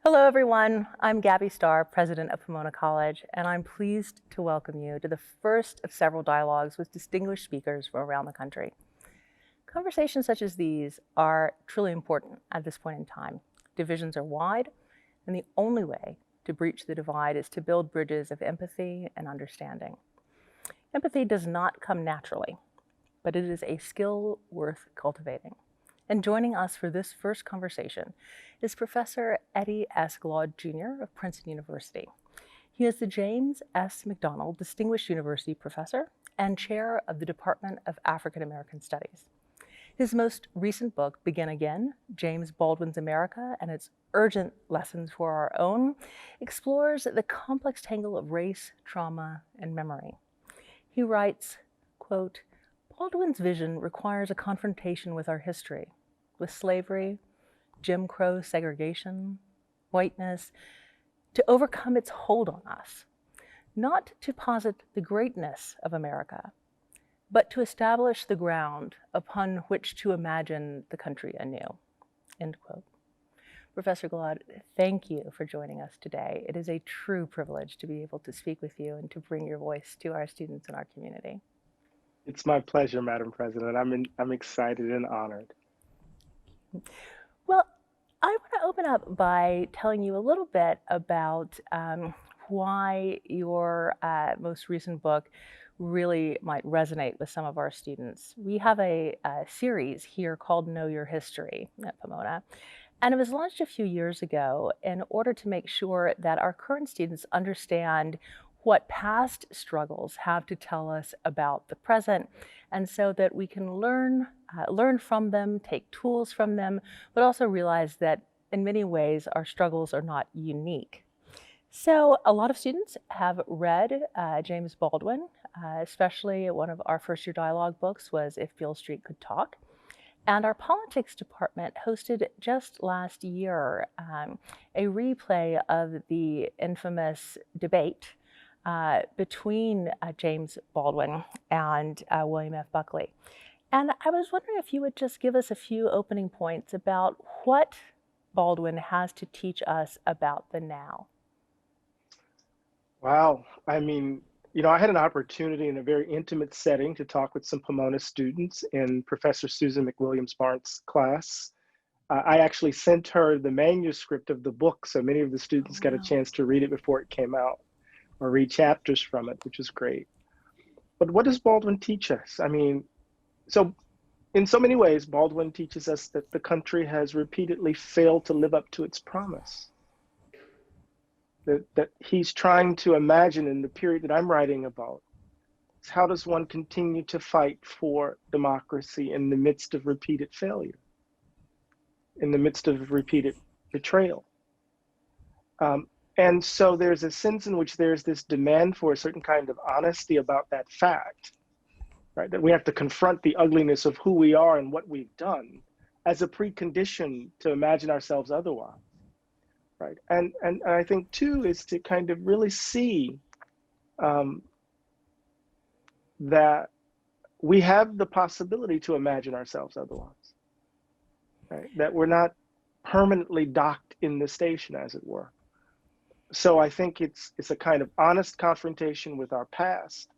Hello, everyone. I'm Gabby Starr, president of Pomona College, and I'm pleased to welcome you to the first of several dialogues with distinguished speakers from around the country. Conversations such as these are truly important at this point in time. Divisions are wide, and the only way to breach the divide is to build bridges of empathy and understanding. Empathy does not come naturally, but it is a skill worth cultivating. And joining us for this first conversation is Professor Eddie S. Glaude Jr. of Princeton University. He is the James S. McDonald Distinguished University Professor and Chair of the Department of African American Studies. His most recent book, Begin Again, James Baldwin's America and Its Urgent Lessons for Our Own, explores the complex tangle of race, trauma, and memory. He writes, quote, Baldwin's vision requires a confrontation with our history, with slavery, Jim Crow segregation, whiteness, to overcome its hold on us, not to posit the greatness of America, but to establish the ground upon which to imagine the country anew, end quote. Professor Glaude, thank you for joining us today. It is a true privilege to be able to speak with you and to bring your voice to our students and our community. It's my pleasure, Madam President. I'm excited and honored. Well, I want to open up by telling you a little bit about why your most recent book really might resonate with some of our students. We have a series here called Know Your History at Pomona, and it was launched a few years ago in order to make sure that our current students understand what past struggles have to tell us about the present, and so that we can learn from them, take tools from them, but also realize that in many ways our struggles are not unique. So a lot of students have read James Baldwin, especially one of our first year dialogue books was If Beale Street Could Talk. And our politics department hosted just last year a replay of the infamous debate between James Baldwin and William F. Buckley. And I was wondering if you would just give us a few opening points about what Baldwin has to teach us about the now. Wow. I had an opportunity in a very intimate setting to talk with some Pomona students in Professor Susan McWilliams-Barnes' class. I actually sent her the manuscript of the book, so many of the students got a chance to read it before it came out or read chapters from it, which is great. But what does Baldwin teach us? So in so many ways, Baldwin teaches us that the country has repeatedly failed to live up to its promise. That he's trying to imagine in the period that I'm writing about. How does one continue to fight for democracy in the midst of repeated failure, in the midst of repeated betrayal? And so there's a sense in which there's this demand for a certain kind of honesty about that fact, right? That we have to confront the ugliness of who we are and what we've done as a precondition to imagine ourselves otherwise. Right. And I think too is to kind of really see that we have the possibility to imagine ourselves otherwise. Right. That we're not permanently docked in the station, as it were. So I think it's a kind of honest confrontation with our past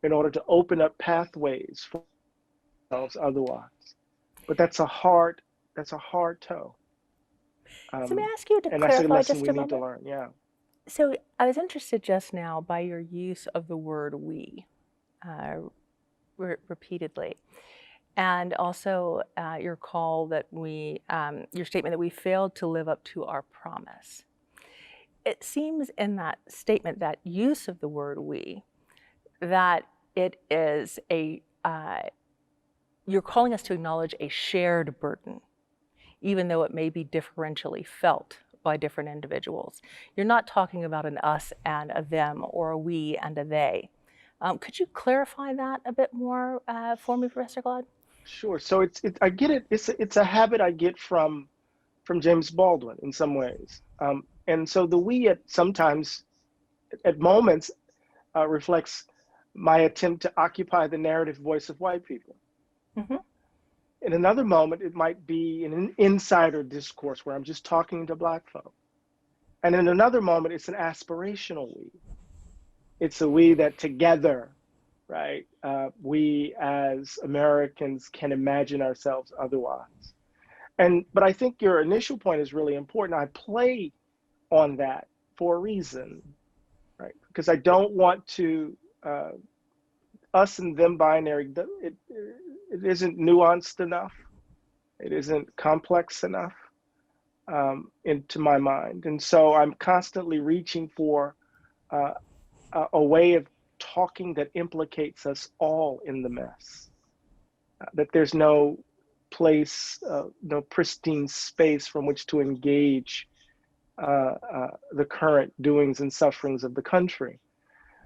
in order to open up pathways for ourselves otherwise. But that's a hard toe. So let me ask you to And that's a clarify lesson just we a need to moment. learn. Yeah. So I was interested just now by your use of the word we repeatedly. And also your your statement that we failed to live up to our promise. It seems in that statement, that use of the word we, that it is you're calling us to acknowledge a shared burden, even though it may be differentially felt by different individuals. You're not talking about an us and a them or a we and a they. Could you clarify that a bit more for me, Professor Glaude? Sure. So I get it. It's a habit I get from James Baldwin in some ways. And so the we sometimes at moments reflects my attempt to occupy the narrative voice of white people. Mm-hmm. In another moment, it might be an insider discourse where I'm just talking to Black folk. And in another moment, it's an aspirational we. It's a we that together, right, we as Americans can imagine ourselves otherwise. But I think your initial point is really important. I play on that for a reason, right? Because I don't want to us and them binary. It isn't nuanced enough. It isn't complex enough into my mind, and so I'm constantly reaching for uh, a way of talking that implicates us all in the mess. That there's no place, no pristine space from which to engage the current doings and sufferings of the country.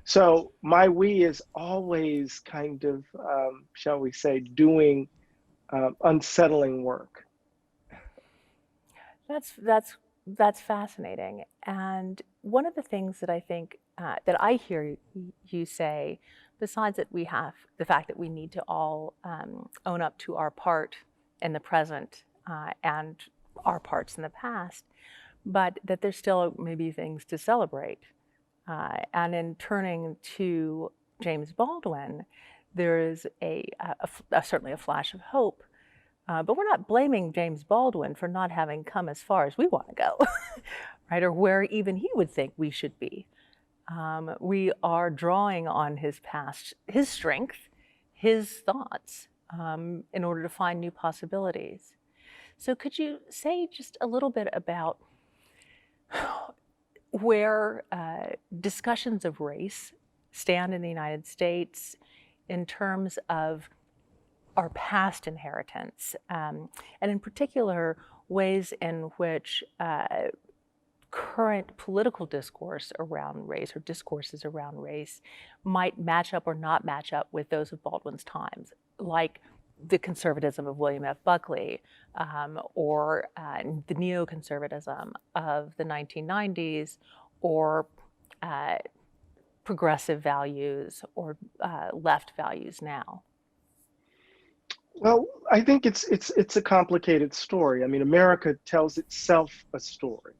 So my we is always kind of, shall we say, doing unsettling work. That's fascinating. And one of the things that I think that I hear you say, besides that we have the fact that we need to all own up to our part in the present and our parts in the past, but that there's still maybe things to celebrate. And in turning to James Baldwin, there is certainly a flash of hope. But we're not blaming James Baldwin for not having come as far as we want to go, right? Or where even he would think we should be. We are drawing on his past, his strength, his thoughts, in order to find new possibilities. So could you say just a little bit about where discussions of race stand in the United States in terms of our past inheritance, and in particular, ways in which current political discourse around race or discourses around race might match up or not match up with those of Baldwin's times, like the conservatism of William F. Buckley, or the neoconservatism of the 1990s, or progressive values or left values now? Well, I think it's a complicated story. I mean, America tells itself a story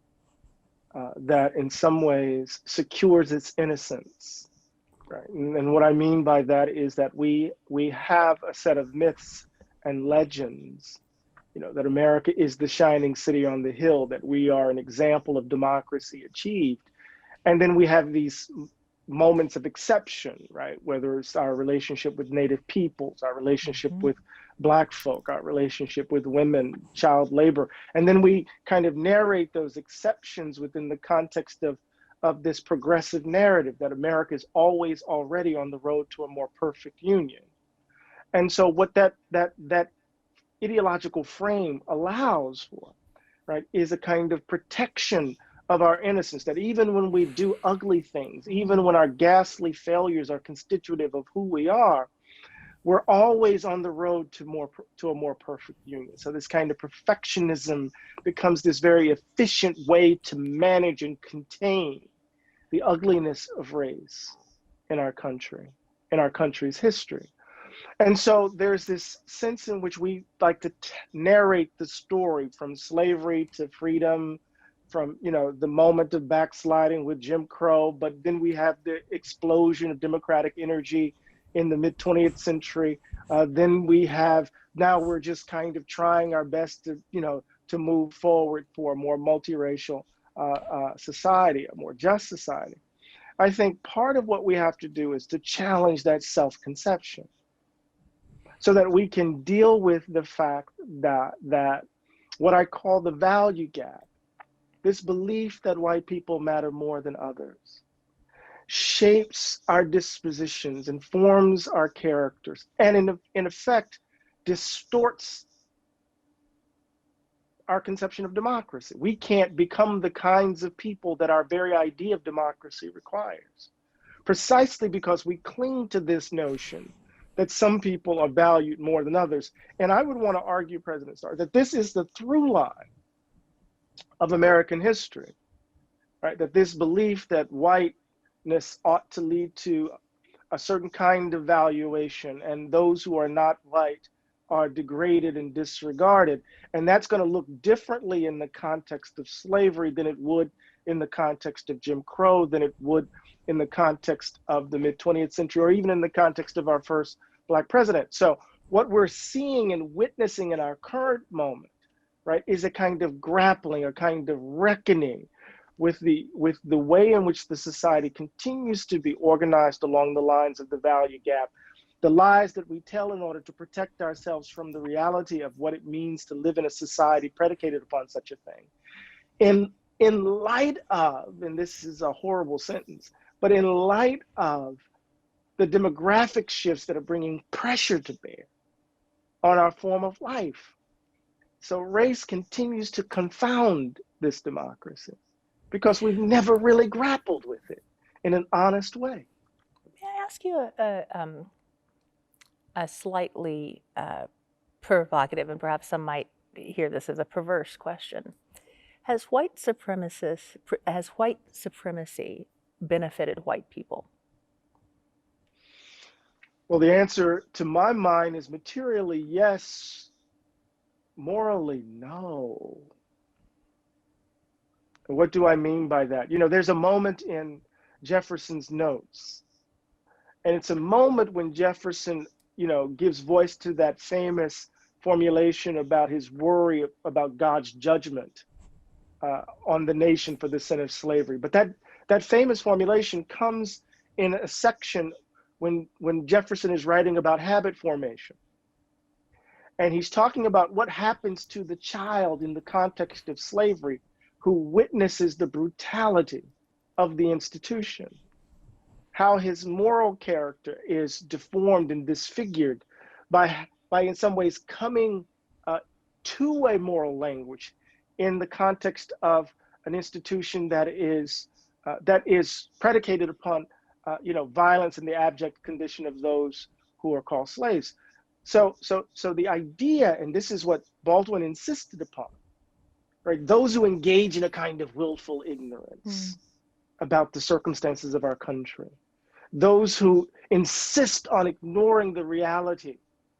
that, in some ways, secures its innocence, right? And what I mean by that is that we have a set of myths and legends, you know, that America is the shining city on the hill, that we are an example of democracy achieved, and then we have these moments of exception, right? Whether it's our relationship with Native peoples, our relationship with Black folk, our relationship with women, child labor. And then we kind of narrate those exceptions within the context of this progressive narrative that America is always already on the road to a more perfect union. And so what that ideological frame allows for, right, is a kind of protection of our innocence, that even when we do ugly things, even when our ghastly failures are constitutive of who we are, we're always on the road to a more perfect union. So this kind of perfectionism becomes this very efficient way to manage and contain the ugliness of race in our country, in our country's history. And so there's this sense in which we like to narrate the story from slavery to freedom, from, you know, the moment of backsliding with Jim Crow, but then we have the explosion of democratic energy in the mid 20th century. Then we have, now we're just kind of trying our best to, you know, to move forward for a more multiracial society, a more just society. I think part of what we have to do is to challenge that self-conception so that we can deal with the fact that what I call the value gap, this belief that white people matter more than others, shapes our dispositions, informs our characters, and in effect, distorts our conception of democracy. We can't become the kinds of people that our very idea of democracy requires, precisely because we cling to this notion that some people are valued more than others. And I would want to argue, President Starr, that this is the through line of American history, right? That this belief that whiteness ought to lead to a certain kind of valuation, and those who are not white are degraded and disregarded. And that's going to look differently in the context of slavery than it would in the context of Jim Crow than it would in the context of the mid-20th century, or even in the context of our first Black president. So what we're seeing and witnessing in our current moment, right, is a kind of grappling, a kind of reckoning with the way in which the society continues to be organized along the lines of the value gap, the lies that we tell in order to protect ourselves from the reality of what it means to live in a society predicated upon such a thing. In light of, and this is a horrible sentence, but in light of the demographic shifts that are bringing pressure to bear on our form of life. So race continues to confound this democracy because we've never really grappled with it in an honest way. May I ask you a slightly provocative, and perhaps some might hear this as a perverse question? Has white supremacy benefited white people? Well, the answer to my mind is materially yes, morally no. And what do I mean by that? You know, there's a moment in Jefferson's notes, and it's a moment when Jefferson, you know, gives voice to that famous formulation about his worry about God's judgment on the nation for the sin of slavery. But that famous formulation comes in a section when Jefferson is writing about habit formation. And he's talking about what happens to the child in the context of slavery who witnesses the brutality of the institution, how his moral character is deformed and disfigured by in some ways coming to a moral language in the context of an institution that is predicated upon violence and the abject condition of those who are called slaves. So the idea, and this is what Baldwin insisted upon, right? Those who engage in a kind of willful ignorance about the circumstances of our country, those who insist on ignoring the reality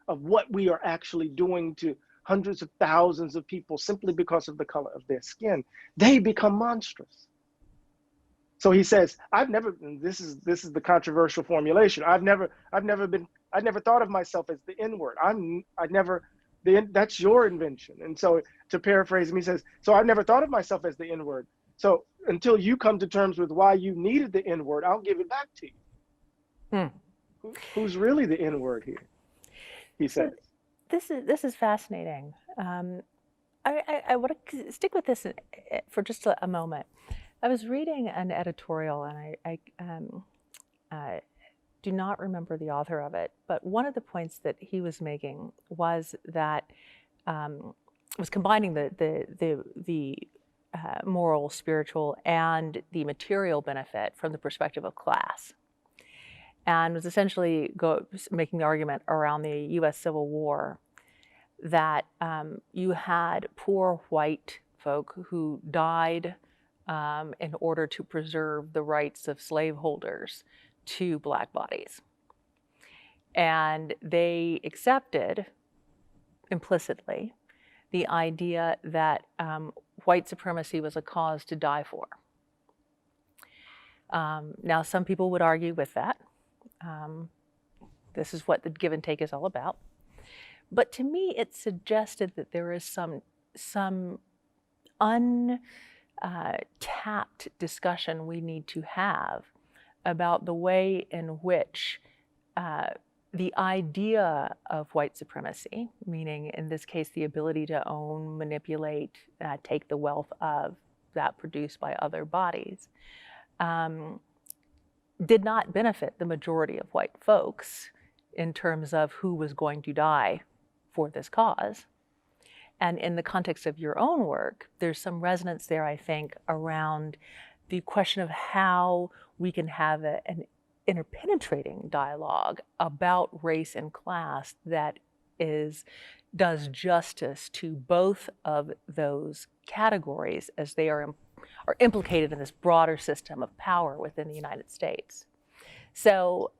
of what we are actually doing to hundreds of thousands of people simply because of the color of their skin, they become monstrous. So he says, this is the controversial formulation. I've never thought of myself as the N-word. That's your invention. And so to paraphrase him, he says, so I've never thought of myself as the N-word. So until you come to terms with why you needed the N-word, I'll give it back to you. Who's really the N-word here? He says. This is fascinating. I want to stick with this for just a moment. I was reading an editorial, and I do not remember the author of it, but one of the points that he was making was that was combining the moral, spiritual, and the material benefit from the perspective of class, and was essentially making the argument around the U.S. Civil War that you had poor white folk who died in order to preserve the rights of slaveholders to Black bodies. And they accepted implicitly the idea that white supremacy was a cause to die for. Now, some people would argue with that. This is what the give and take is all about. But to me, it suggested that there is some untapped discussion we need to have about the way in which the idea of white supremacy, meaning in this case the ability to own, manipulate, take the wealth of that produced by other bodies, did not benefit the majority of white folks in terms of who was going to die for this cause. And in the context of your own work, there's some resonance there, I think, around the question of how we can have an interpenetrating dialogue about race and class that does justice to both of those categories as they are implicated in this broader system of power within the United States. So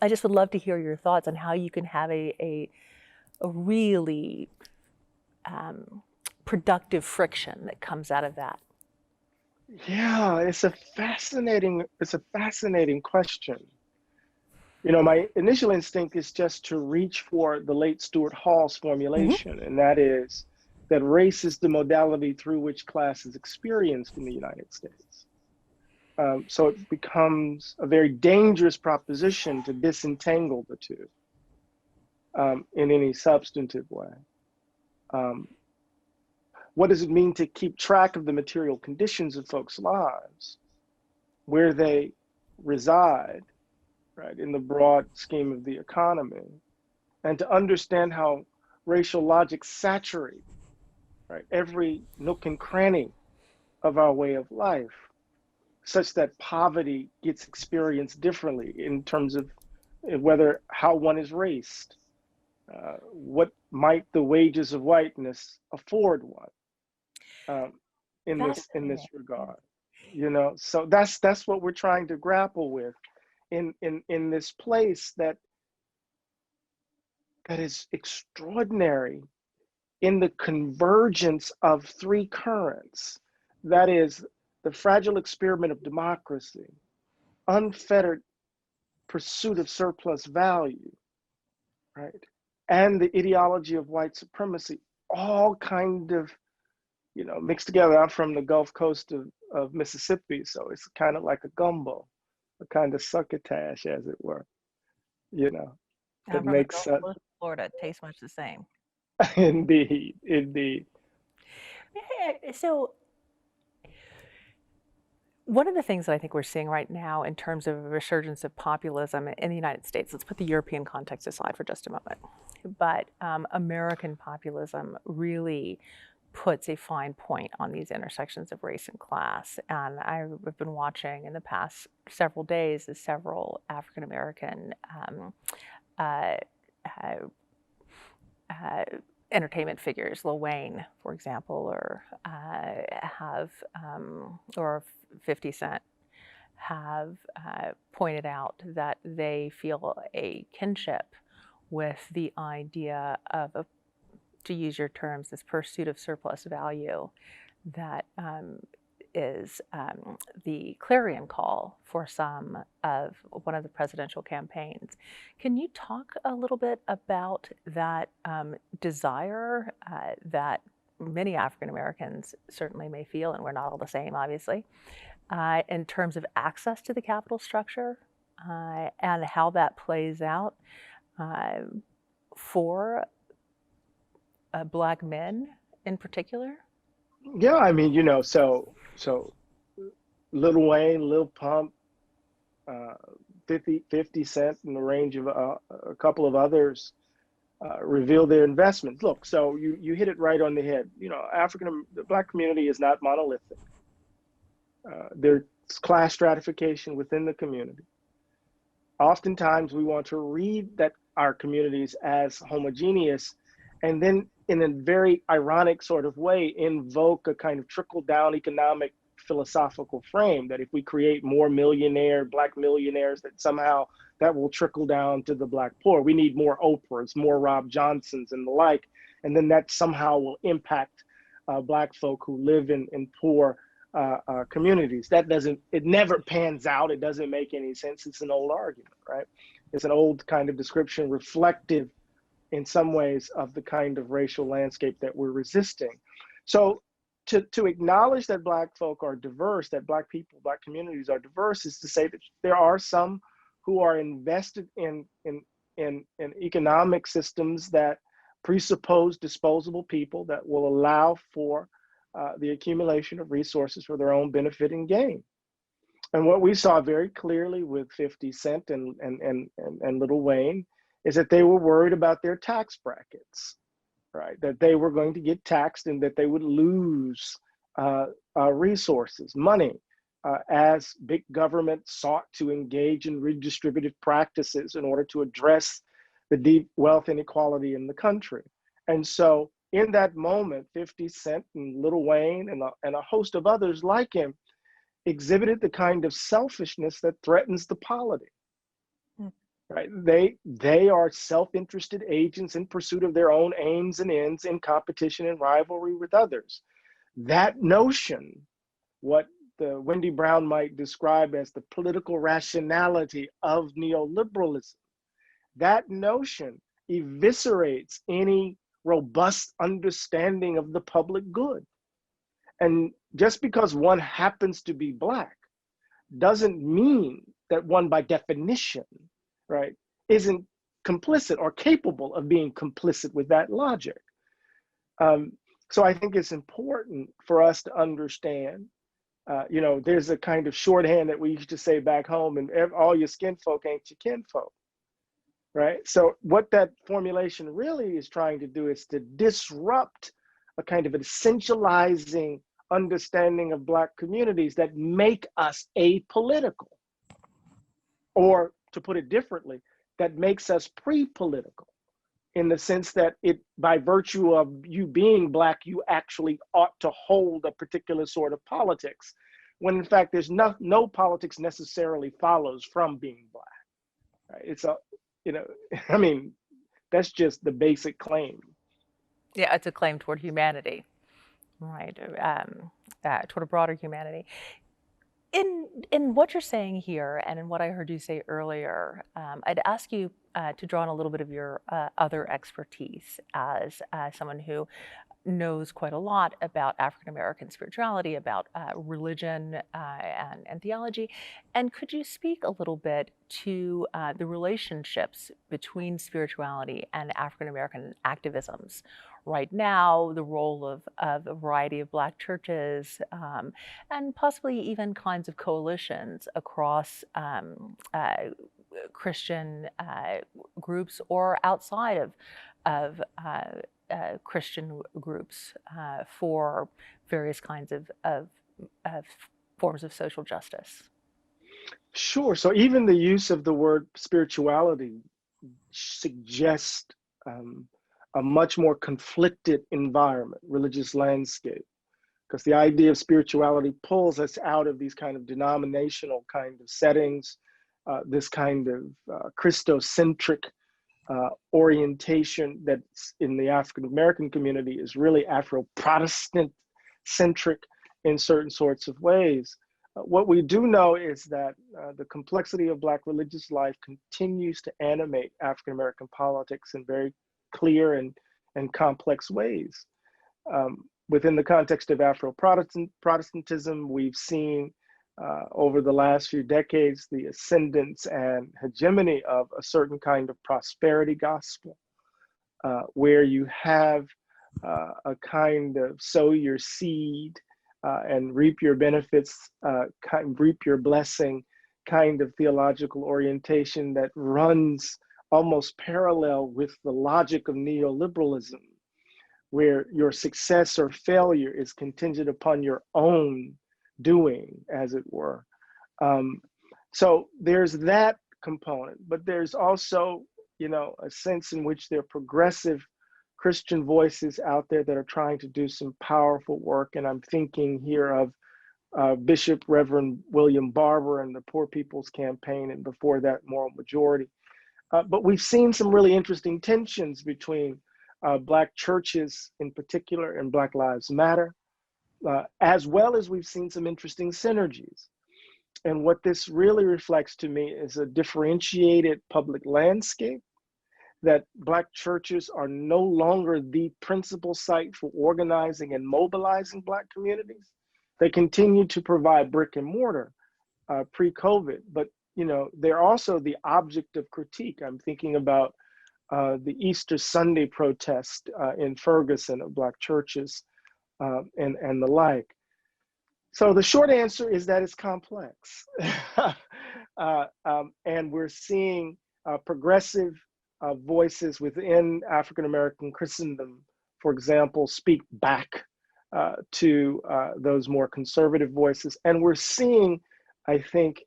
I just would love to hear your thoughts on how you can have a really productive friction that comes out of that. Yeah, it's a fascinating question. You know, my initial instinct is just to reach for the late Stuart Hall's Mhm. formulation, and that is that race is the modality through which class is experienced in the United States. So it becomes a very dangerous proposition to disentangle the two in any substantive way. Um, what does it mean to keep track of the material conditions of folks' lives, where they reside, right, in the broad scheme of the economy, and to understand how racial logic saturates, right, every nook and cranny of our way of life, such that poverty gets experienced differently in terms of whether how one is raised, what might the wages of whiteness afford one um, in this Fascinating. Yeah. regard. You know, so that's what we're trying to grapple with in this place that is extraordinary in the convergence of three currents. That is the fragile experiment of democracy, unfettered pursuit of surplus value, right? And the ideology of white supremacy, all kind of, you know, mixed together. I'm from the Gulf Coast of Mississippi, so it's kind of like a gumbo, a kind of succotash, as it were, you know, I'm that from the makes Gulf Coast of Florida. It tastes much the same. indeed, indeed. Yeah, so one of the things that I think we're seeing right now in terms of a resurgence of populism in the United States, let's put the European context aside for just a moment, but American populism really puts a fine point on these intersections of race and class. And I've been watching in the past several days as several African American uh, uh, uh, entertainment figures, Lil Wayne, for example, or 50 Cent, have pointed out that they feel a kinship with the idea of, to use your terms, this pursuit of surplus value that is the clarion call for some of one of the presidential campaigns. Can you talk a little bit about that desire that many African Americans certainly may feel, and we're not all the same, obviously, in terms of access to the capital structure and how that plays out uh, for Black men in particular? Yeah, I mean, you know, so Lil Wayne, Lil Pump, uh, 50 Cent, and the range of a couple of others reveal their investments. Look, so you hit it right on the head. You know, the Black community is not monolithic. There's class stratification within the community. Oftentimes, we want to read that our communities as homogeneous, and then in a very ironic sort of way, invoke a kind of trickle down economic philosophical frame that if we create more Black millionaires, that somehow that will trickle down to the Black poor. We need more Oprahs, more Rob Johnsons, and the like. And then that somehow will impact Black folk who live in poor communities. It never pans out. It doesn't make any sense. It's an old argument, right? It's an old kind of description reflective in some ways of the kind of racial landscape that we're resisting. So to acknowledge that Black folk are diverse, that Black people, Black communities are diverse, is to say that there are some who are invested in economic systems that presuppose disposable people that will allow for the accumulation of resources for their own benefit and gain. And what we saw very clearly with 50 Cent and Little Wayne is that they were worried about their tax brackets, right? That they were going to get taxed and that they would lose resources, money, as big government sought to engage in redistributive practices in order to address the deep wealth inequality in the country. And so, in that moment, 50 Cent and Little Wayne and a host of others like him exhibited the kind of selfishness that threatens the polity. Mm. Right? They are self-interested agents in pursuit of their own aims and ends in competition and rivalry with others. That notion, what Wendy Brown might describe as the political rationality of neoliberalism. That notion eviscerates any robust understanding of the public good. And just because one happens to be Black doesn't mean that one, by definition, right, isn't complicit or capable of being complicit with that logic. So I think it's important for us to understand, there's a kind of shorthand that we used to say back home, and all your skin folk ain't your kinfolk, right? So what that formulation really is trying to do is to disrupt a kind of an essentializing understanding of Black communities that make us apolitical, or to put it differently, that makes us pre-political, in the sense that by virtue of you being Black, you actually ought to hold a particular sort of politics, when in fact there's no politics necessarily follows from being Black. Right? It's I mean, that's just the basic claim. Yeah, it's a claim toward humanity, right? Toward a broader humanity. In what you're saying here, and in what I heard you say earlier, I'd ask you to draw on a little bit of your other expertise as someone who knows quite a lot about African American spirituality, about religion and theology. And could you speak a little bit to the relationships between spirituality and African American activisms right now, the role of a variety of Black churches, and possibly even kinds of coalitions across Christian groups or outside of Christian groups for various kinds of forms of social justice? Sure. So even the use of the word spirituality suggests a much more conflicted environment, religious landscape, because the idea of spirituality pulls us out of these kind of denominational kind of settings, this kind of Christocentric orientation that's in the African American community is really Afro-Protestant centric in certain sorts of ways. What we do know is that the complexity of Black religious life continues to animate African American politics in very clear and complex ways. Within the context of Afro-Protestantism, we've seen over the last few decades the ascendance and hegemony of a certain kind of prosperity gospel, where you have a kind of sow your seed and reap your benefits, reap your blessing kind of theological orientation that runs almost parallel with the logic of neoliberalism, where your success or failure is contingent upon your own doing, as it were. So there's that component, but there's also, a sense in which there are progressive Christian voices out there that are trying to do some powerful work. And I'm thinking here of Bishop Reverend William Barber and the Poor People's Campaign, and before that, Moral Majority. But we've seen some really interesting tensions between Black churches in particular and Black Lives Matter, as well as we've seen some interesting synergies. And what this really reflects to me is a differentiated public landscape, that Black churches are no longer the principal site for organizing and mobilizing Black communities. They continue to provide brick and mortar pre-COVID, but they're also the object of critique. I'm thinking about the Easter Sunday protest in Ferguson of Black churches and the like. So the short answer is that it's complex. And we're seeing progressive voices within African American Christendom, for example, speak back to those more conservative voices. And we're seeing, I think,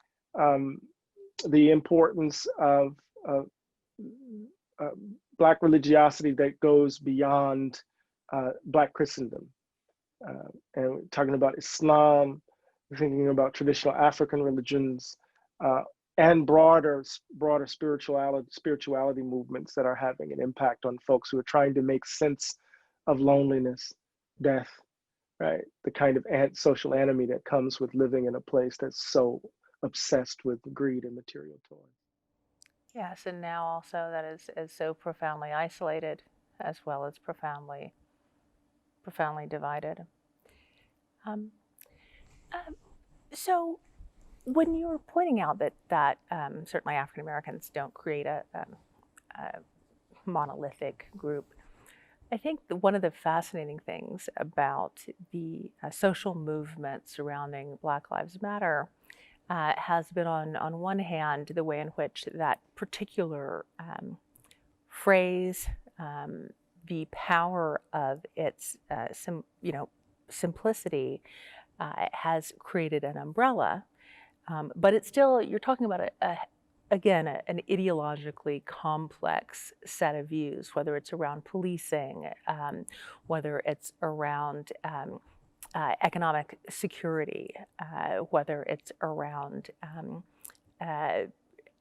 the importance of Black religiosity that goes beyond Black Christendom. And we're talking about Islam, we're thinking about traditional African religions, and broader spirituality movements that are having an impact on folks who are trying to make sense of loneliness, death, right? The kind of social enemy that comes with living in a place that's so obsessed with greed and material toys. Yes, and now also that is so profoundly isolated as well as profoundly divided. Um, um, so when you're pointing out that certainly African Americans don't create a monolithic group, I think one of the fascinating things about the social movement surrounding Black Lives Matter has been on one hand the way in which that particular phrase, um, the power of its simplicity has created an umbrella, but it's still, you're talking about an ideologically complex set of views, whether it's around policing, whether it's around economic security, whether it's around uh,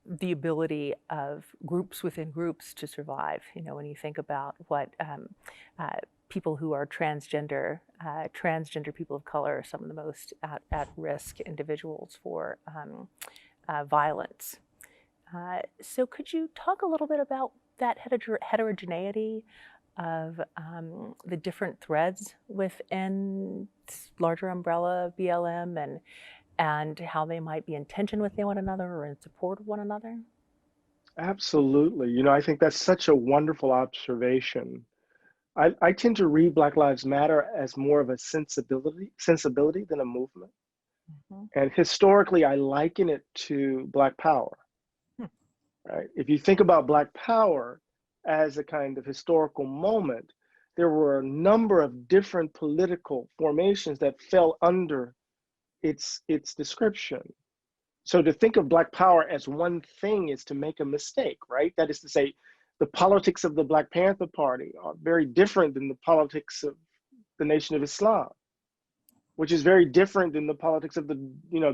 the ability of groups within groups to survive. You know, when you think about what uh, people who are transgender people of color are some of the most at risk individuals for violence. So could you talk a little bit about that heterogeneity of the different threads within larger umbrella of BLM and how they might be in tension with one another or in support of one another? Absolutely. You know, I think that's such a wonderful observation. I tend to read Black Lives Matter as more of a sensibility than a movement. Mm-hmm. And historically, I liken it to Black Power, Hmm. right? If you think about Black Power as a kind of historical moment, there were a number of different political formations that fell under its description. So to think of Black Power as one thing is to make a mistake, right? That is to say, the politics of the Black Panther Party are very different than the politics of the Nation of Islam, which is very different than the politics of the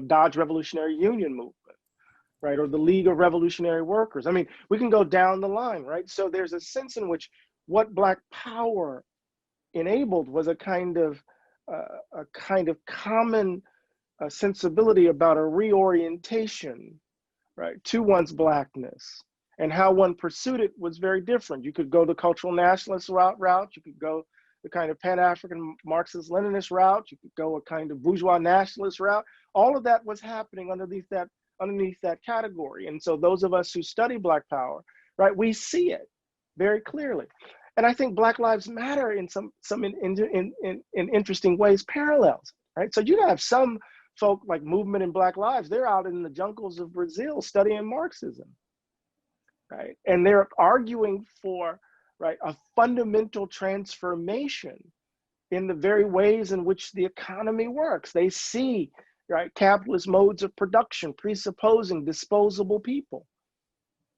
Dodge Revolutionary Union movement, right? Or the League of Revolutionary Workers. I mean, we can go down the line, right? So there's a sense in which what Black Power enabled was a kind of common sensibility about a reorientation, right, to one's Blackness. And how one pursued it was very different. You could go the cultural nationalist route, you could go the kind of Pan-African Marxist Leninist route, you could go a kind of bourgeois nationalist route. All of that was happening underneath that category. And so those of us who study Black Power, right, we see it very clearly. And I think Black Lives Matter in some in interesting ways parallels, right? So you have some folk like Movement and Black Lives, they're out in the jungles of Brazil studying Marxism, right? And they're arguing for, right, a fundamental transformation in the very ways in which the economy works. They see, right, capitalist modes of production presupposing disposable people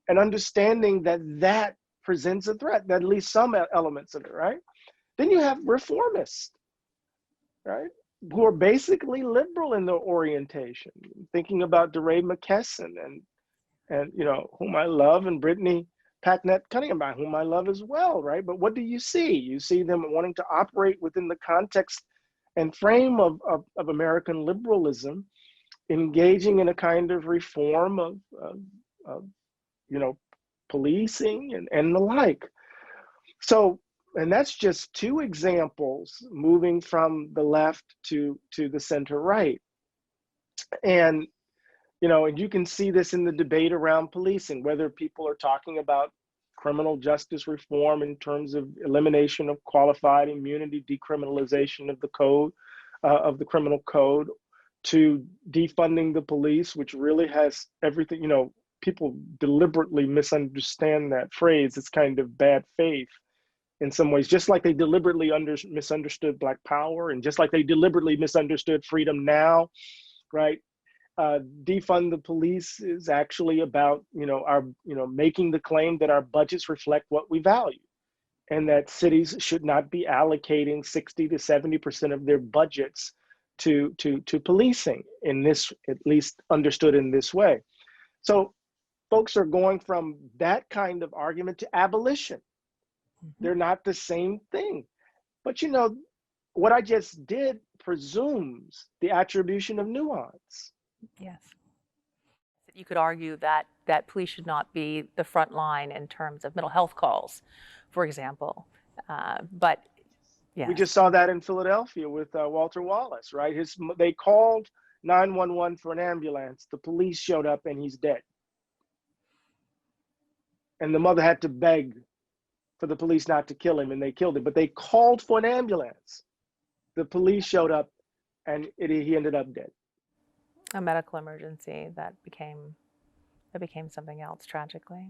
and understanding that that presents a threat, that at least some elements of it, right? Then you have reformists, right, who are basically liberal in their orientation, thinking about DeRay McKesson and whom I love, and Brittany Packnett Cunningham, whom I love as well, right? But what do you see? You see them wanting to operate within the context and frame of American liberalism, engaging in a kind of reform of policing and the like. So, and that's just two examples moving from the left to the center right. And and you can see this in the debate around policing, whether people are talking about criminal justice reform in terms of elimination of qualified immunity, decriminalization of the code, of the criminal code, to defunding the police, which really has everything, people deliberately misunderstand that phrase. It's kind of bad faith in some ways, just like they deliberately misunderstood Black Power, and just like they deliberately misunderstood Freedom Now, right? Defund the police is actually about our making the claim that our budgets reflect what we value, and that cities should not be allocating 60 to 70% of their budgets to policing, in this, at least understood in this way. So folks are going from that kind of argument to abolition. Mm-hmm. They're not the same thing. But what I just did presumes the attribution of nuance. Yes. You could argue that police should not be the front line in terms of mental health calls, for example. But We yes, just saw that in Philadelphia with Walter Wallace, right? They called 911 for an ambulance. The police showed up and he's dead. And the mother had to beg for the police not to kill him, and they killed him. But they called for an ambulance. The police showed up, and he ended up dead. a medical emergency that became something else tragically.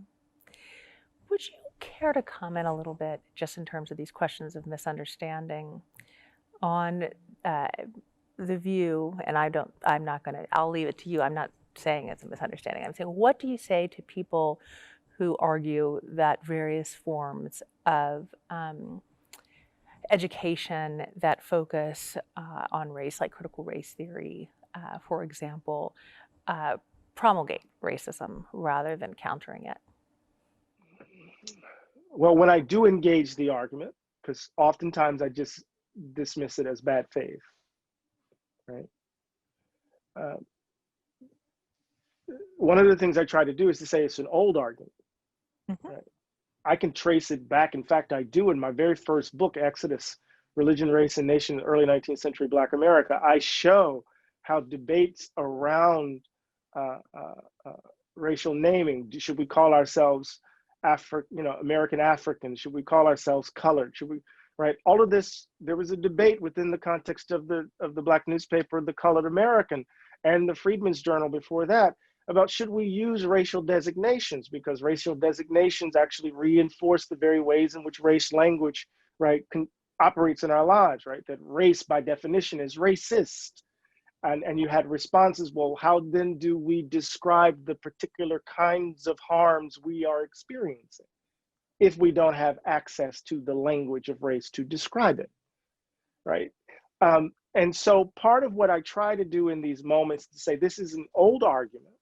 Would you care to comment a little bit, just in terms of these questions of misunderstanding, on the view? And I'll leave it to you. I'm not saying it's a misunderstanding. I'm saying, what do you say to people who argue that various forms of education that focus on race, like critical race theory, for example, promulgate racism rather than countering it? Well, when I do engage the argument, because oftentimes I just dismiss it as bad faith, right? One of the things I try to do is to say it's an old argument. Mm-hmm. Right? I can trace it back. In fact, I do in my very first book, Exodus, Religion, Race, and Nation in Early 19th Century Black America. I show how debates around racial naming, should we call ourselves American African? Should we call ourselves colored? Should we, right? All of this, there was a debate within the context of the Black newspaper, The Colored American, and the Freedmen's Journal before that, about should we use racial designations, because racial designations actually reinforce the very ways in which race language, right, operates in our lives, right? That race by definition is racist. And you had responses, well, how then do we describe the particular kinds of harms we are experiencing if we don't have access to the language of race to describe it, right? And so part of what I try to do in these moments is to say this is an old argument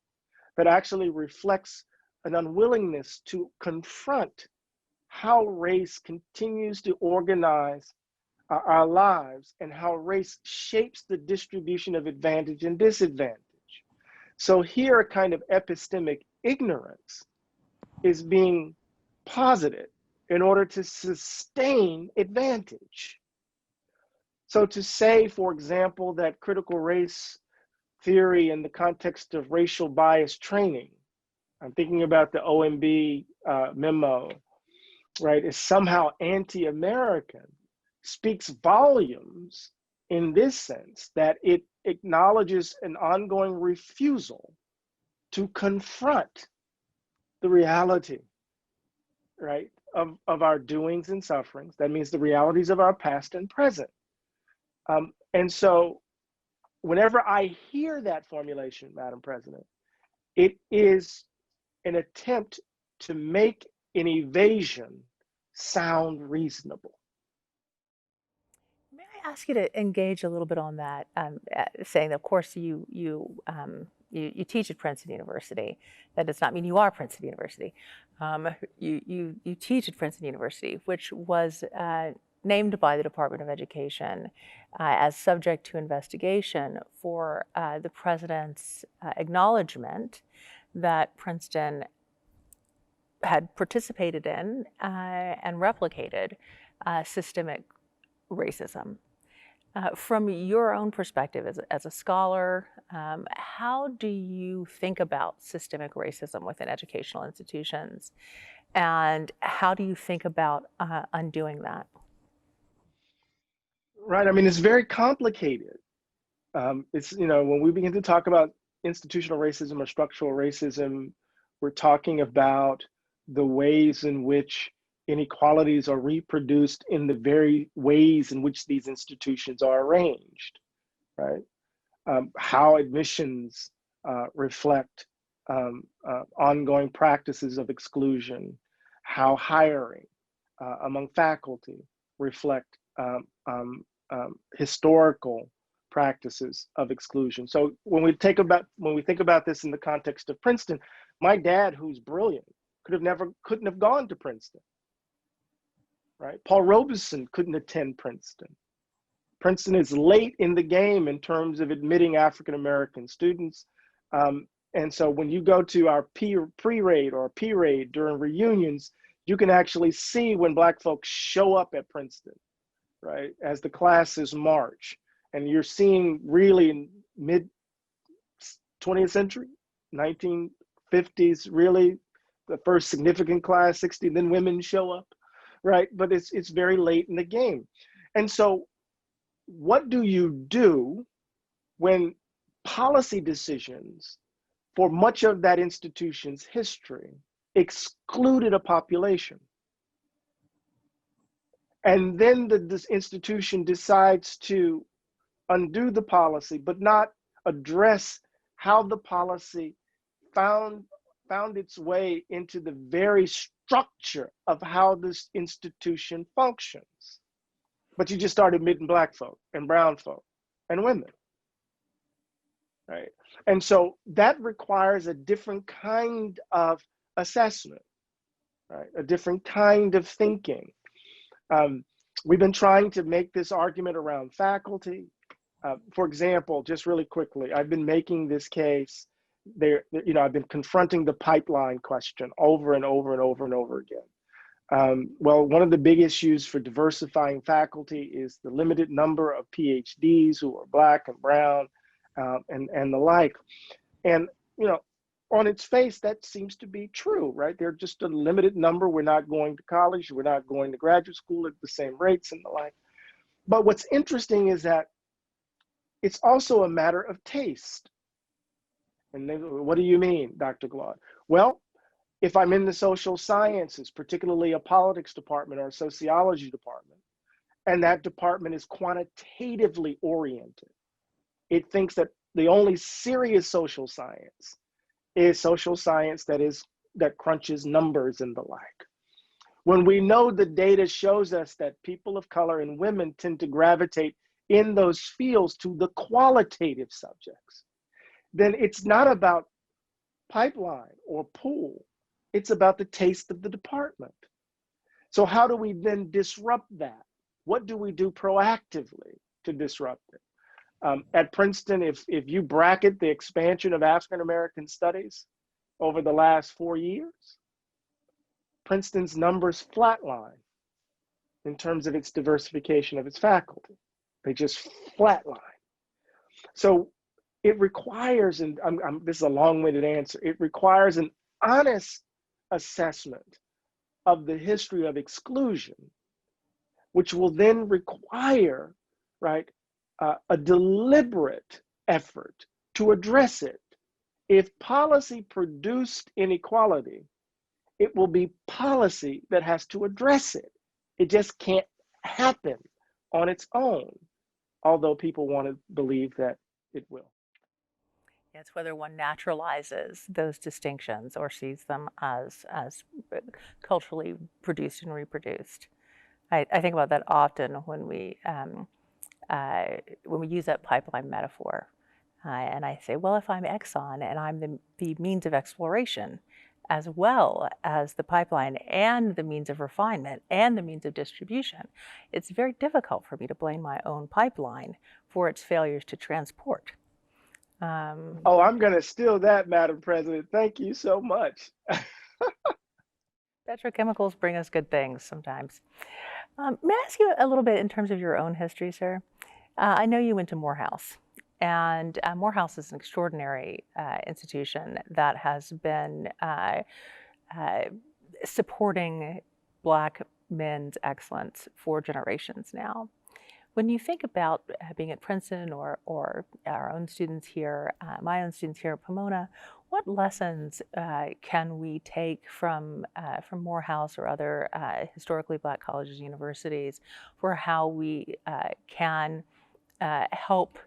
that actually reflects an unwillingness to confront how race continues to organize our lives and how race shapes the distribution of advantage and disadvantage. So here a kind of epistemic ignorance is being posited in order to sustain advantage. So to say, for example, that critical race theory in the context of racial bias training, I'm thinking about the OMB memo, right, is somehow anti-American, speaks volumes in this sense, that it acknowledges an ongoing refusal to confront the reality, right, of our doings and sufferings. That means the realities of our past and present. And so whenever I hear that formulation, Madam President, it is an attempt to make an evasion sound reasonable. May I ask you to engage a little bit on that, saying that, of course, you teach at Princeton University. That does not mean you are Princeton University. You teach at Princeton University, which was named by the Department of Education as subject to investigation for the president's acknowledgement that Princeton had participated in and replicated systemic racism. From your own perspective as a scholar, how do you think about systemic racism within educational institutions? And how do you think about undoing that? Right, I mean, it's very complicated. It's, when we begin to talk about institutional racism or structural racism, we're talking about the ways in which inequalities are reproduced in the very ways in which these institutions are arranged, right? How admissions reflect ongoing practices of exclusion, how hiring among faculty reflect historical practices of exclusion. So when we think about this in the context of Princeton, my dad, who's brilliant, couldn't have gone to Princeton, right? Paul Robeson couldn't attend Princeton. Princeton is late in the game in terms of admitting African-American students. And so when you go to our pre-raid or P-raid during reunions, you can actually see when Black folks show up at Princeton, right, as the classes march. And you're seeing really in mid 20th century, 1950s, really the first significant class, 60, then women show up, right? But it's very late in the game. And so what do you do when policy decisions for much of that institution's history excluded a population? And then this institution decides to undo the policy, but not address how the policy found its way into the very structure of how this institution functions. But you just start admitting Black folk and brown folk and women, right? And so that requires a different kind of assessment, right? A different kind of thinking. We've been trying to make this argument around faculty. For example, just really quickly, I've been making this case there, I've been confronting the pipeline question over and over and over and over again. Well, one of the big issues for diversifying faculty is the limited number of PhDs who are Black and brown and the like. And, on its face, that seems to be true, right? They're just a limited number. We're not going to college. We're not going to graduate school at the same rates and the like. But what's interesting is that it's also a matter of taste. And then, what do you mean, Dr. Glaude? Well, if I'm in the social sciences, particularly a politics department or a sociology department, and that department is quantitatively oriented, it thinks that the only serious social science is social science that crunches numbers and the like. When we know the data shows us that people of color and women tend to gravitate in those fields to the qualitative subjects, then it's not about pipeline or pool. It's about the taste of the department. So how do we then disrupt that? What do we do proactively to disrupt it? At Princeton, if you bracket the expansion of African-American studies over the last 4 years, Princeton's numbers flatline in terms of its diversification of its faculty. They just flatline. So it requires, and this is a long-winded answer, it requires an honest assessment of the history of exclusion, which will then require, right, a deliberate effort to address it. If policy produced inequality, it will be policy that has to address it. It just can't happen on its own, although people want to believe that it will. It's whether one naturalizes those distinctions or sees them as culturally produced and reproduced. I think about that often when we use that pipeline metaphor. And I say, well, if I'm Exxon and I'm the means of exploration, as well as the pipeline and the means of refinement and the means of distribution, it's very difficult for me to blame my own pipeline for its failures to transport. Oh, I'm going to steal that, Madam President. Thank you so much. Petrochemicals bring us good things sometimes. May I ask you a little bit in terms of your own history, sir? I know you went to Morehouse, and Morehouse is an extraordinary institution that has been supporting Black men's excellence for generations now. When you think about being at Princeton or our own students here, my own students here at Pomona, what lessons can we take from Morehouse or other historically Black colleges and universities for how we can help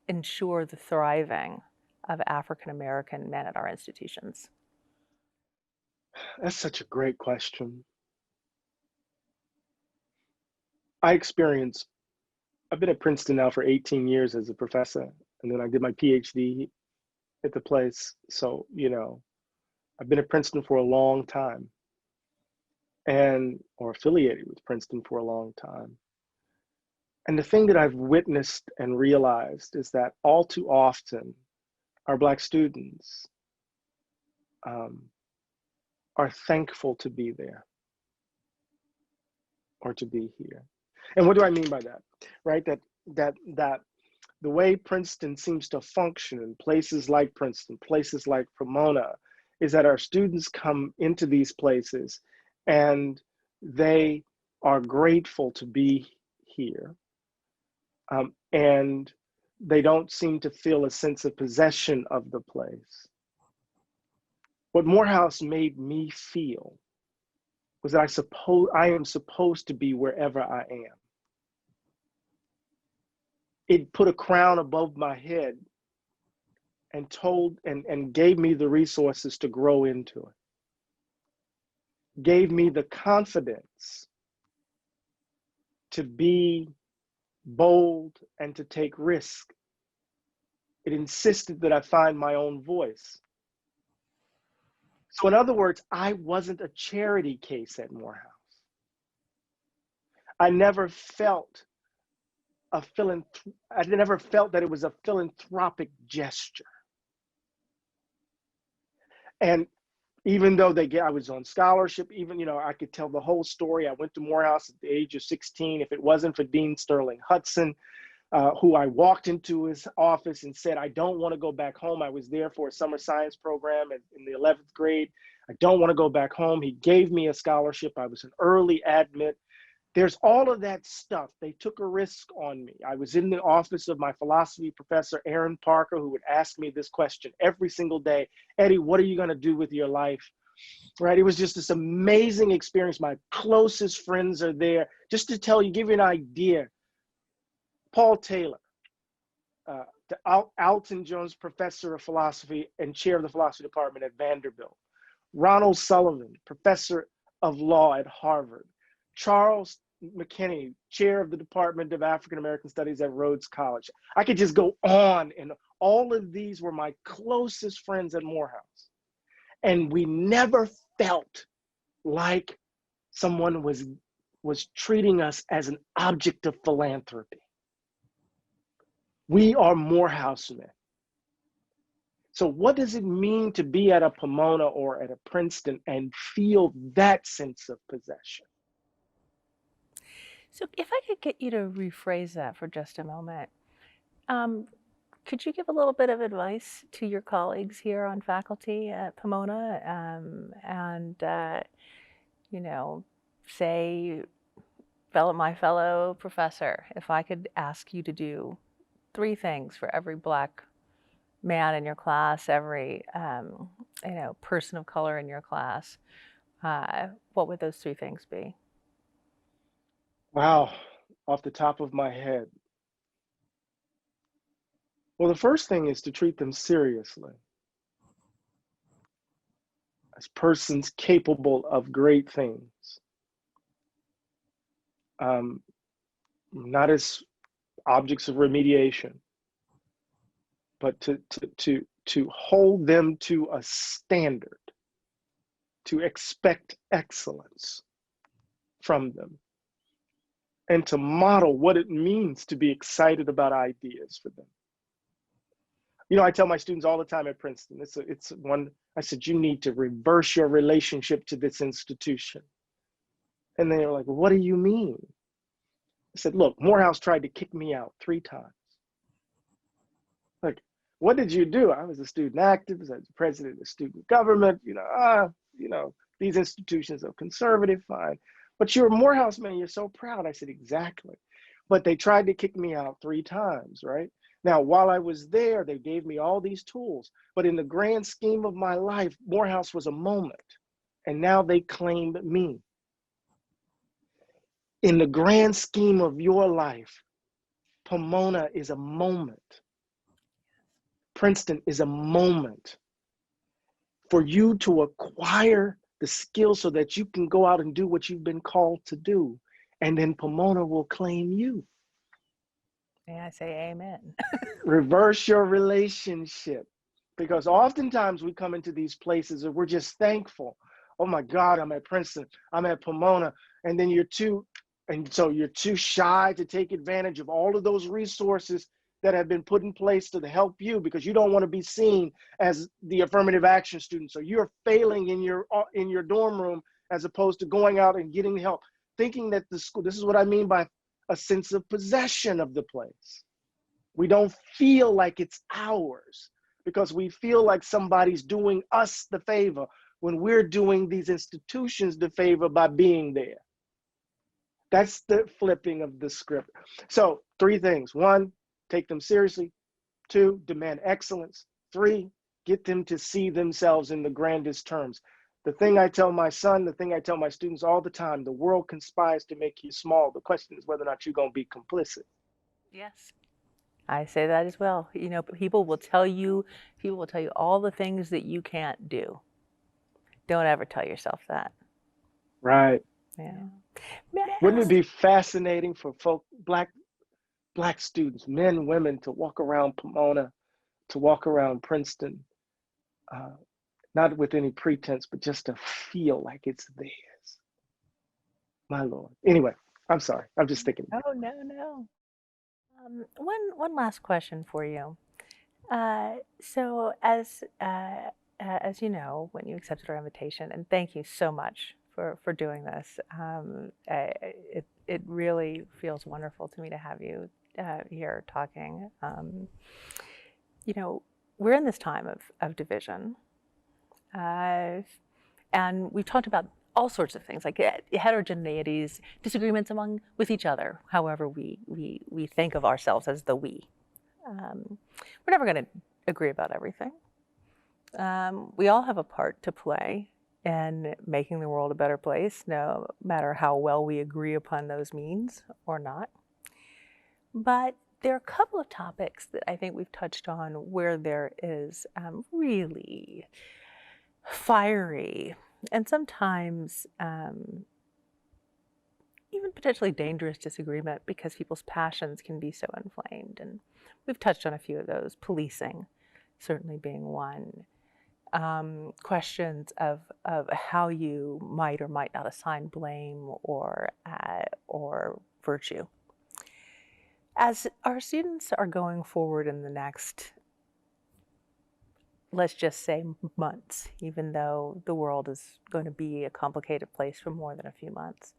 ensure the thriving of African American men at our institutions? That's such a great question. I've been at Princeton now for 18 years as a professor, and then I did my PhD at the place. So, I've been at Princeton for a long time or affiliated with Princeton for a long time. And the thing that I've witnessed and realized is that all too often, our Black students are thankful to be there or to be here. And what do I mean by that? Right? That the way Princeton seems to function in places like Princeton, places like Pomona, is that our students come into these places and they are grateful to be here. And they don't seem to feel a sense of possession of the place. What Morehouse made me feel was that I am supposed to be wherever I am. It put a crown above my head and gave me the resources to grow into it. Gave me the confidence to be bold and to take risk. It insisted that I find my own voice. So in other words, I wasn't a charity case at Morehouse. I never felt that it was a philanthropic gesture. And even though I was on scholarship, even, I could tell the whole story. I went to Morehouse at the age of 16. If it wasn't for Dean Sterling Hudson, who I walked into his office and said, I don't want to go back home. I was there for a summer science program in the 11th grade. I don't want to go back home. He gave me a scholarship. I was an early admit. There's all of that stuff. They took a risk on me. I was in the office of my philosophy professor, Aaron Parker, who would ask me this question every single day. Eddie, what are you going to do with your life? Right? It was just this amazing experience. My closest friends are there. Just to give you an idea, Paul Taylor, Alton Jones Professor of Philosophy and Chair of the Philosophy Department at Vanderbilt, Ronald Sullivan, Professor of Law at Harvard, Charles McKinney, Chair of the Department of African American Studies at Rhodes College. I could just go on, and all of these were my closest friends at Morehouse. And we never felt like someone was treating us as an object of philanthropy. We are Morehousemen. So what does it mean to be at a Pomona or at a Princeton and feel that sense of possession? So if I could get you to rephrase that for just a moment, could you give a little bit of advice to your colleagues here on faculty at Pomona say, my fellow professor, if I could ask you to do 3 things for every Black man in your class, every person of color in your class, what would those 3 things be? Wow, off the top of my head. Well, the first thing is to treat them seriously as persons capable of great things, not as objects of remediation, but to hold them to a standard, to expect excellence from them, and to model what it means to be excited about ideas for them. I tell my students all the time at Princeton, I said, you need to reverse your relationship to this institution. And they're like, what do you mean? I said, look, Morehouse tried to kick me out 3 times. Like, what did you do? I was a student activist, I was president of student government, these institutions are conservative, fine. But you're a Morehouse man, you're so proud. I said, exactly. But they tried to kick me out 3 times, right? Now, while I was there, they gave me all these tools. But in the grand scheme of my life, Morehouse was a moment. And now they claim me. In the grand scheme of your life, Pomona is a moment. Princeton is a moment for you to acquire the skills so that you can go out and do what you've been called to do. And then Pomona will claim you. May I say amen? Reverse your relationship. Because oftentimes we come into these places and we're just thankful. Oh my God, I'm at Princeton, I'm at Pomona. And then you're too And so you're too shy to take advantage of all of those resources that have been put in place to help you because you don't want to be seen as the affirmative action student. So you're failing in your dorm room as opposed to going out and getting help, thinking that the school, this is what I mean by a sense of possession of the place. We don't feel like it's ours because we feel like somebody's doing us the favor when we're doing these institutions the favor by being there. That's the flipping of the script. So 3 things. 1, take them seriously. 2, demand excellence. 3, get them to see themselves in the grandest terms. The thing I tell my son, the thing I tell my students all the time, the world conspires to make you small. The question is whether or not you're going to be complicit. Yes. I say that as well. You know, people will tell you all the things that you can't do. Don't ever tell yourself that. Right. Yeah. Wouldn't it be fascinating for black students, men, women, to walk around Pomona, to walk around Princeton, not with any pretense, but just to feel like it's theirs? My Lord. Anyway, I'm sorry. I'm just thinking. Oh, no. One last question for you. So as you know, when you accepted our invitation, and thank you so much for doing this, it really feels wonderful to me to have you here talking. You know, we're in this time of division, and we've talked about all sorts of things like heterogeneities, disagreements with each other. However, we think of ourselves as the we. We're never going to agree about everything. We all have a part to play in making the world a better place, no matter how well we agree upon those means or not. But there are a couple of topics that I think we've touched on where there is really fiery and sometimes even potentially dangerous disagreement because people's passions can be so inflamed. And we've touched on a few of those, policing certainly being one. Questions of how you might or might not assign blame or virtue. As our students are going forward in the next, let's just say, months, even though the world is going to be a complicated place for more than a few months,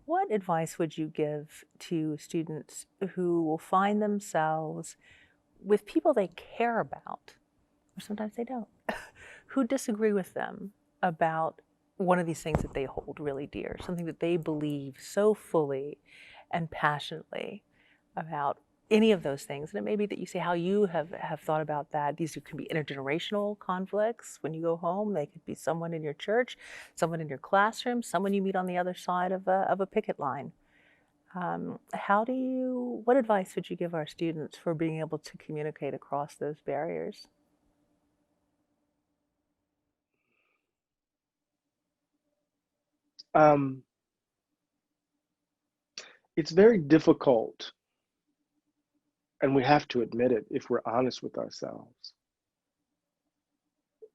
what advice would you give to students who will find themselves with people they care about, or sometimes they don't, who disagree with them about one of these things that they hold really dear, something that they believe so fully and passionately about any of those things? And it may be that you say how you have thought about that. These can be intergenerational conflicts when you go home. They could be someone in your church, someone in your classroom, someone you meet on the other side of a picket line. What advice would you give our students for being able to communicate across those barriers? It's very difficult, and we have to admit it if we're honest with ourselves,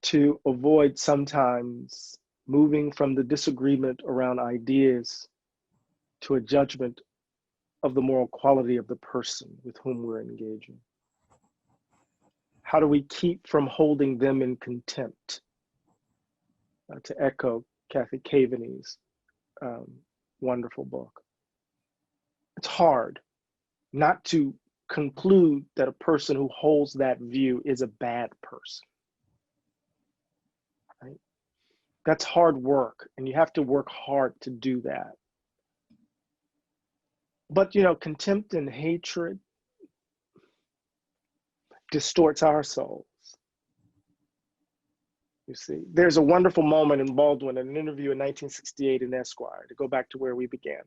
to avoid sometimes moving from the disagreement around ideas to a judgment of the moral quality of the person with whom we're engaging. How do we keep from holding them in contempt? To echo Kathy Caveney's wonderful book. It's hard not to conclude that a person who holds that view is a bad person. Right? That's hard work, and you have to work hard to do that. But contempt and hatred distorts our souls. You see, there's a wonderful moment in Baldwin in an interview in 1968 in Esquire, to go back to where we began.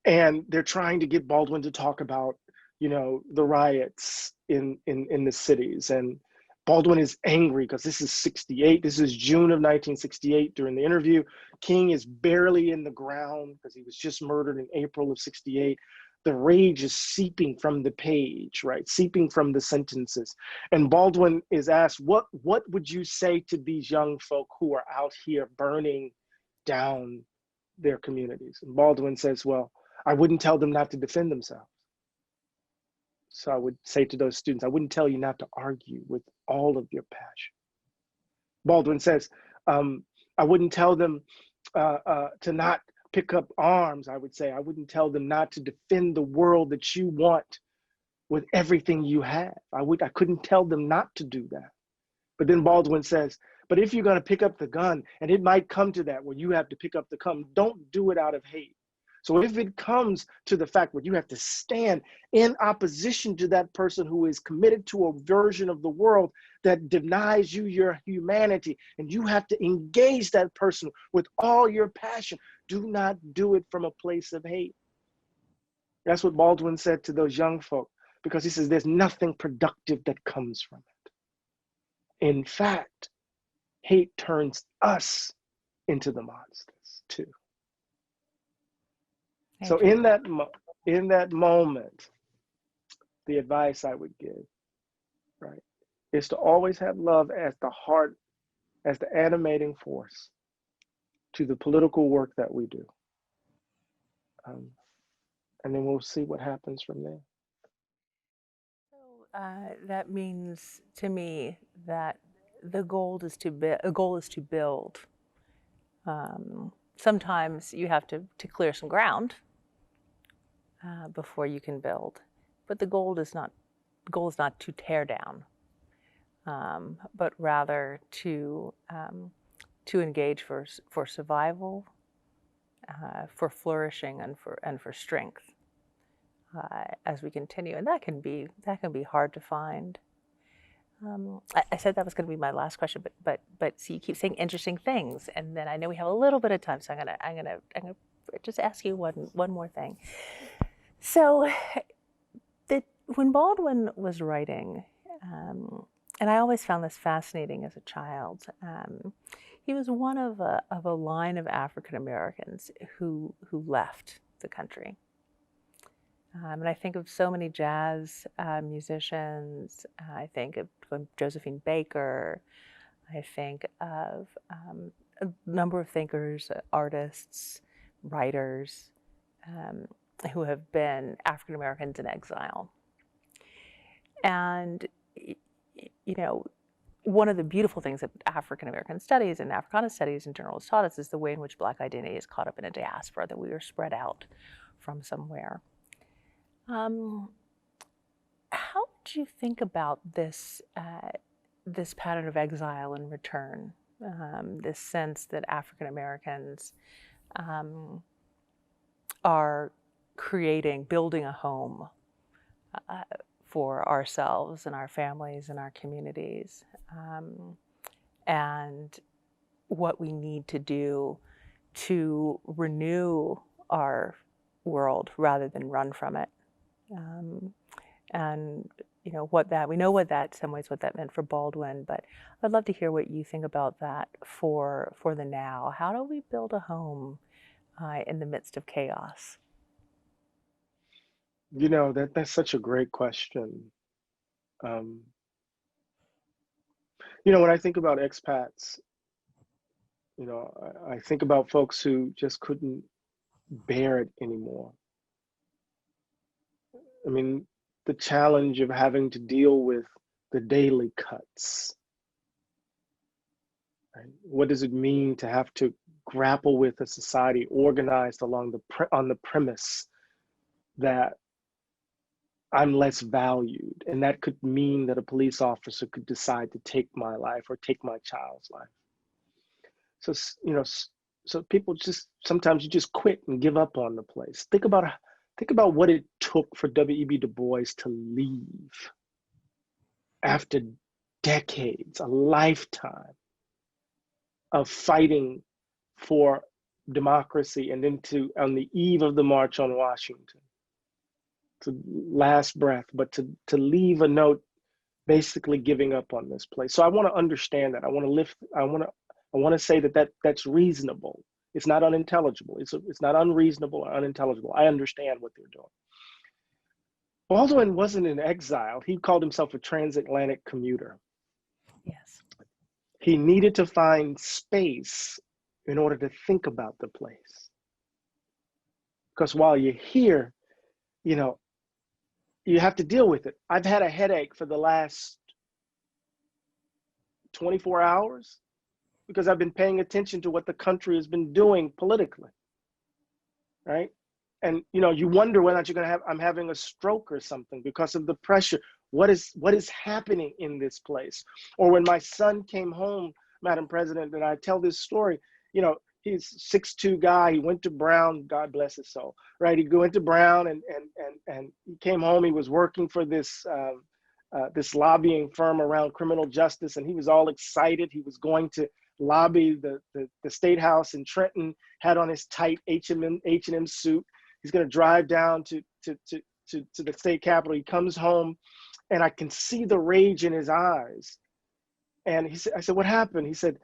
And they're trying to get Baldwin to talk about, the riots in the cities. And Baldwin is angry because this is 68. This is June of 1968 during the interview. King is barely in the ground because he was just murdered in April of 68. The rage is seeping from the page, right? Seeping from the sentences. And Baldwin is asked, what would you say to these young folk who are out here burning down their communities. And Baldwin says, well, I wouldn't tell them not to defend themselves. So I would say to those students, I wouldn't tell you not to argue with all of your passion. Baldwin says, I wouldn't tell them to not pick up arms. I would say, I wouldn't tell them not to defend the world that you want with everything you have. I couldn't tell them not to do that. But then Baldwin says, but if you're going to pick up the gun, and it might come to that where you have to pick up the gun, don't do it out of hate. So if it comes to the fact where you have to stand in opposition to that person who is committed to a version of the world that denies you your humanity, and you have to engage that person with all your passion, do not do it from a place of hate. That's what Baldwin said to those young folk, because he says there's nothing productive that comes from it. In fact, hate turns us into the monsters too. So in that moment, the advice I would give, right, is to always have love as the heart, as the animating force to the political work that we do. And then we'll see what happens from there. So that means to me that the goal is to build. Sometimes you have to clear some ground before you can build, but the goal is not to tear down, but rather to engage for survival, for flourishing, and for strength as we continue, and that can be hard to find. I said that was going to be my last question, but see, you keep saying interesting things, and then I know we have a little bit of time, so I'm gonna just ask you one more thing. So, when Baldwin was writing, and I always found this fascinating as a child, he was one of a line of African Americans who left the country. And I think of so many jazz musicians. I think of Josephine Baker. I think of a number of thinkers, artists, writers who have been African Americans in exile. And, you know, one of the beautiful things that African American studies and Africana studies in general has taught us is the way in which Black identity is caught up in a diaspora, that we are spread out from somewhere. How would you think about this this pattern of exile and return? This sense that African Americans are building a home for ourselves and our families and our communities, and what we need to do to renew our world rather than run from it. And you know we know what that meant for Baldwin, but I'd love to hear what you think about that for the now. How do we build a home in the midst of chaos? You know, that's such a great question. You know, when I think about expats, you know, I think about folks who just couldn't bear it anymore. I mean, the challenge of having to deal with the daily cuts. Right? What does it mean to have to grapple with a society organized on the premise that I'm less valued, and that could mean that a police officer could decide to take my life or take my child's life. So, you know, so people just, sometimes you just quit and give up on the place. Think about what it took for W.E.B. Du Bois to leave after decades, a lifetime of fighting for democracy, and then on the eve of the March on Washington, to last breath, but to leave a note basically giving up on this place. So I want to understand that. I want to say that's reasonable. It's not unintelligible. It's not unreasonable or unintelligible. I understand what they're doing. Baldwin wasn't in exile. He called himself a transatlantic commuter. Yes. He needed to find space in order to think about the place. Because while you're here, you know, you have to deal with it. I've had a headache for the last 24 hours because I've been paying attention to what the country has been doing politically, right? And you wonder whether or not I'm having a stroke or something because of the pressure. What is happening in this place? Or when my son came home, Madam President, and I tell this story, he's 6'2" guy. He went to Brown, God bless his soul, right? He went to Brown and he came home. He was working for this this lobbying firm around criminal justice, and he was all excited. He was going to lobby the state house in Trenton, had on his tight H&M suit. He's going to drive down to the state capitol. He comes home, and I can see the rage in his eyes. And I said, "What happened?" He said,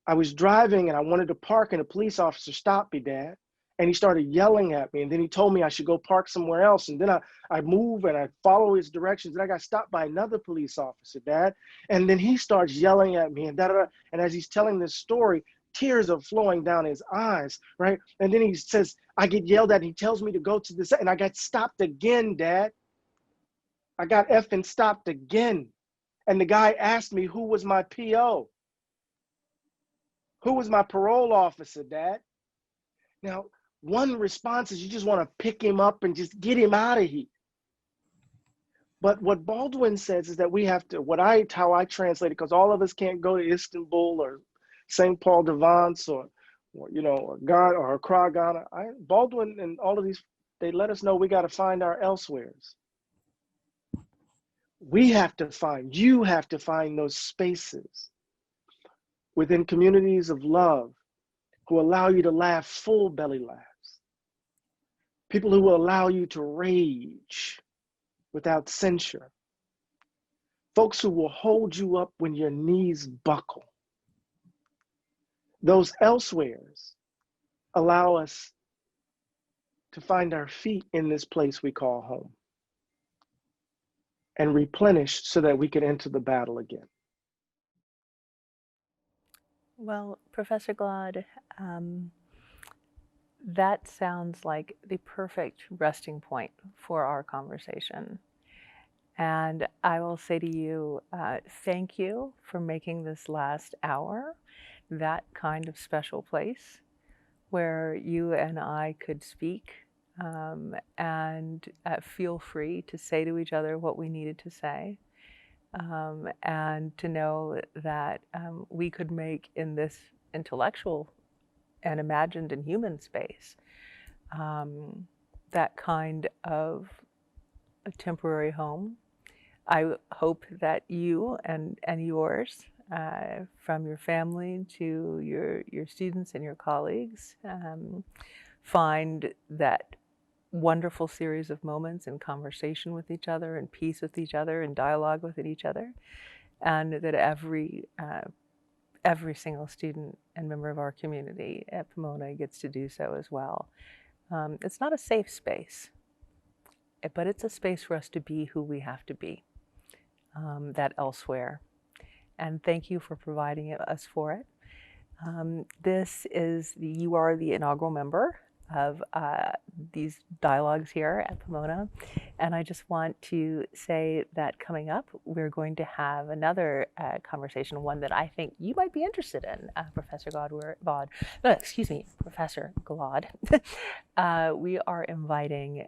"I was driving and I wanted to park, and a police officer stopped me, Dad. And he started yelling at me. And then he told me I should go park somewhere else. And then I move and I follow his directions. And I got stopped by another police officer, Dad. And then he starts yelling at me and da da da. And as he's telling this story, tears are flowing down his eyes, right? And then he says, I get yelled at, and he tells me to go to this, and I got stopped again, Dad. I got effing stopped again. And the guy asked me who was my PO. Who was my parole officer, Dad? Now, one response is you just want to pick him up and just get him out of here. But what Baldwin says is that we have to, how I translate it, because all of us can't go to Istanbul or St. Paul de Vence or Ghana or Accra, Ghana. Baldwin and all of these, they let us know we got to find our elsewheres. You have to find those spaces within communities of love who allow you to laugh full belly laughs. People who will allow you to rage without censure. Folks who will hold you up when your knees buckle. Those elsewheres allow us to find our feet in this place we call home and replenish so that we can enter the battle again. Well, Professor Glaude, that sounds like the perfect resting point for our conversation. And I will say to you, thank you for making this last hour that kind of special place where you and I could speak and feel free to say to each other what we needed to say. And to know that we could make in this intellectual and imagined and human space that kind of a temporary home. I hope that you and yours, from your family to your students and your colleagues, find that wonderful series of moments in conversation with each other and peace with each other and dialogue with each other, and that every single student and member of our community at Pomona gets to do so as well. It's not a safe space, but it's a space for us to be who we have to be, that elsewhere. And thank you for providing us for it. You are the inaugural member of these dialogues here at Pomona. And I just want to say that coming up, we're going to have another conversation, one that I think you might be interested in, Professor Glaude. We are inviting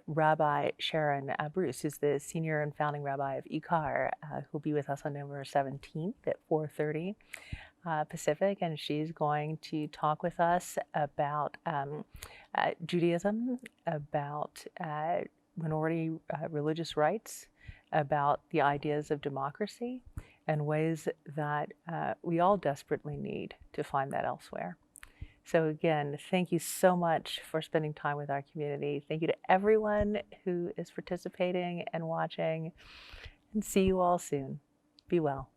Rabbi Sharon Bruce, who's the senior and founding rabbi of IKAR, who'll be with us on November 17th at 4:30. Pacific, and she's going to talk with us about Judaism, about minority religious rights, about the ideas of democracy, and ways that we all desperately need to find that elsewhere. So again, thank you so much for spending time with our community. Thank you to everyone who is participating and watching, and see you all soon. Be well.